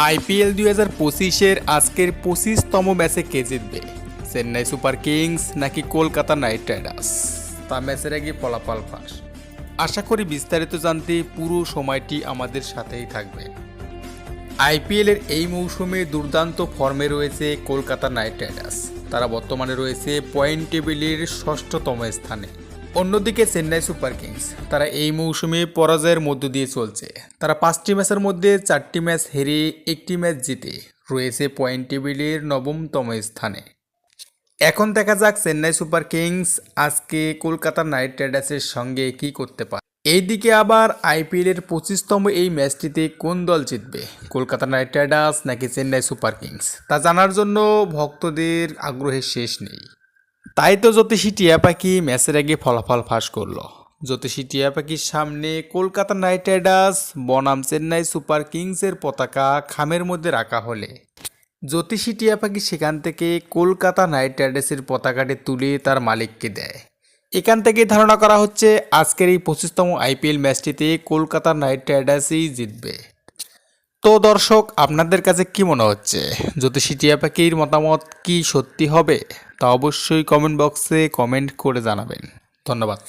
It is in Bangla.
আইপিএল 2025-এর আজকের 25তম ম্যাচে কে জিতবে? চেন্নাই সুপার কিংস নাকি কলকাতা নাইট রাইডার্স? তা ম্যাচের আগে ফলাফল ফাঁস। আশা করি বিস্তারিত জানতে পুরো সময়টি আমাদের সাথেই থাকবে। আইপিএলের এই মৌসুমে দুর্দান্ত ফর্মে রয়েছে কলকাতা নাইট রাইডার্স। তারা বর্তমানে রয়েছে পয়েন্ট টেবিলের 6ষ্ঠতম স্থানে। অন্যদিকে চেন্নাই সুপার কিংস তারা এই মৌসুমে পরাজয়ের মধ্য দিয়ে চলছে। তারা 5টি ম্যাচের মধ্যে 4টি ম্যাচ হেরে 1টি ম্যাচ জিতে রয়েছে পয়েন্ট টেবিলের 9তম স্থানে। এখন দেখা যাক চেন্নাই সুপার কিংস আজকে কলকাতা নাইট রাইডার্সের সঙ্গে কি করতে পারে। এইদিকে আবার আইপিএলের 25তম এই ম্যাচটিতে কোন দল জিতবে, কলকাতা নাইট রাইডার্স নাকি চেন্নাই সুপার কিংস, তা জানার জন্য ভক্তদের আগ্রহের শেষ নেই। তাই তো জ্যোতিষী টিয়া পাখি ম্যাচের আগে ফলাফল ফাঁস করলো। জ্যোতিষী টিয়া পাখির সামনে কলকাতা নাইট রাইডার্স বনাম চেন্নাই সুপার কিংসের পতাকা খামের মধ্যে রাখা হলে জ্যোতিষী টিয়া পাখি সেখান থেকে কলকাতা নাইট রাইডার্সের পতাকাটি তুলে তার মালিককে দেয়। এখান থেকেই ধারণা করা হচ্ছে আজকের এই 25তম আইপিএল ম্যাচটিতে কলকাতা নাইট রাইডার্সই জিতবে। তো দর্শক, আপনাদের কাছে কি মনে হচ্ছে, জ্যোতিষী টিয়া পাখির মতামত কি সত্যি হবে? তা অবশ্যই কমেন্ট বক্সে কমেন্ট করে জানাবেন। ধন্যবাদ।